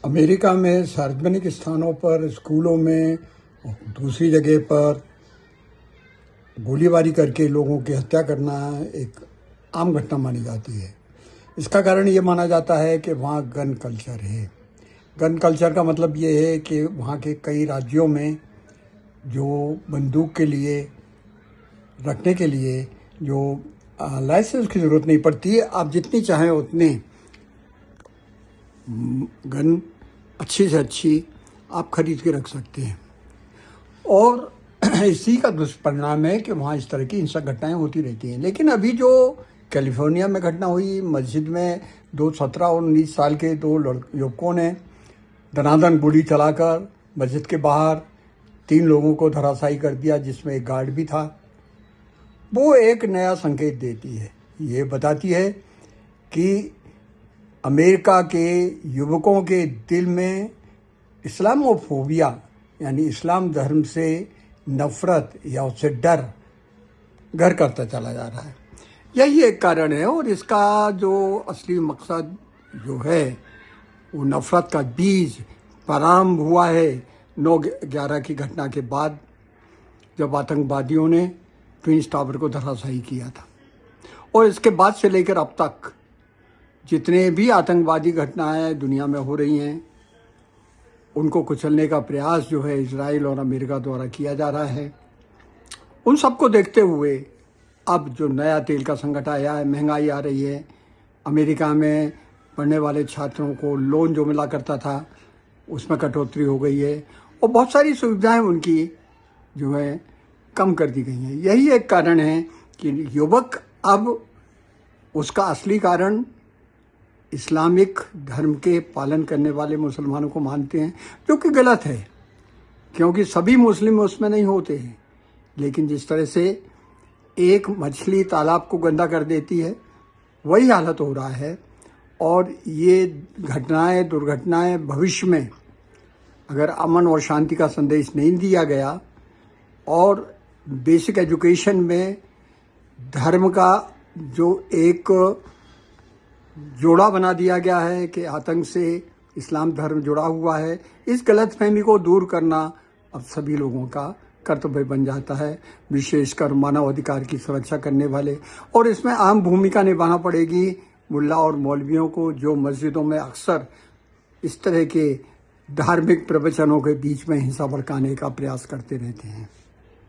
America में सार्वजनिक स्थानों पर, स्कूलों में, दूसरी जगह पर गोलीबारी करके लोगों की हत्या करना एक आम घटना मानी जाती है। इसका कारण ये माना जाता है कि वहाँ गन कल्चर है। गन कल्चर का मतलब ये है कि वहाँ के कई राज्यों में जो बंदूक के लिए रखने के लिए जो लाइसेंस की ज़रूरत नहीं पड़ती है, आप जितनी चाहें उतनी गन अच्छी से अच्छी आप खरीद के रख सकते हैं। और इसी का दुष्परिणाम है कि वहाँ इस तरह की हिंसक घटनाएं होती रहती हैं। लेकिन अभी जो कैलिफोर्निया में घटना हुई, मस्जिद में 17 और 19 साल के दो युवकों ने दनादन गोली चलाकर मस्जिद के बाहर 3 लोगों को धराशायी कर दिया, जिसमें एक गार्ड भी था। वो एक नया संकेत देती है। ये बताती है कि अमेरिका के युवकों के दिल में इस्लामोफोबिया यानी इस्लाम धर्म से नफरत या उससे डर घर करता चला जा रहा है। यही एक कारण है। और इसका जो असली मकसद जो है वो नफरत का बीज प्रारंभ हुआ है 9/11 की घटना के बाद, जब आतंकवादियों ने ट्विन टावर को धराशायी किया था। और इसके बाद से लेकर अब तक जितने भी आतंकवादी घटनाएं दुनिया में हो रही हैं, उनको कुचलने का प्रयास जो है इजराइल और अमेरिका द्वारा किया जा रहा है। उन सबको देखते हुए अब जो नया तेल का संकट आया है, महंगाई आ रही है, अमेरिका में पढ़ने वाले छात्रों को लोन जो मिला करता था उसमें कटौती हो गई है और बहुत सारी सुविधाएं उनकी जो है कम कर दी गई हैं। यही एक कारण है कि युवक अब उसका असली कारण इस्लामिक धर्म के पालन करने वाले मुसलमानों को मानते हैं, जो कि गलत है, क्योंकि सभी मुस्लिम उसमें नहीं होते हैं। लेकिन जिस तरह से एक मछली तालाब को गंदा कर देती है, वही हालत हो रहा है। और ये घटनाएं, दुर्घटनाएं भविष्य में अगर अमन और शांति का संदेश नहीं दिया गया और बेसिक एजुकेशन में धर्म का जो एक जोड़ा बना दिया गया है कि आतंक से इस्लाम धर्म जुड़ा हुआ है, इस गलतफहमी को दूर करना अब सभी लोगों का कर्तव्य बन जाता है, विशेषकर मानवाधिकार की सुरक्षा करने वाले। और इसमें अहम भूमिका निभाना पड़ेगी मुल्ला और मौलवियों को, जो मस्जिदों में अक्सर इस तरह के धार्मिक प्रवचनों के बीच में हिंसा भड़काने का प्रयास करते रहते हैं।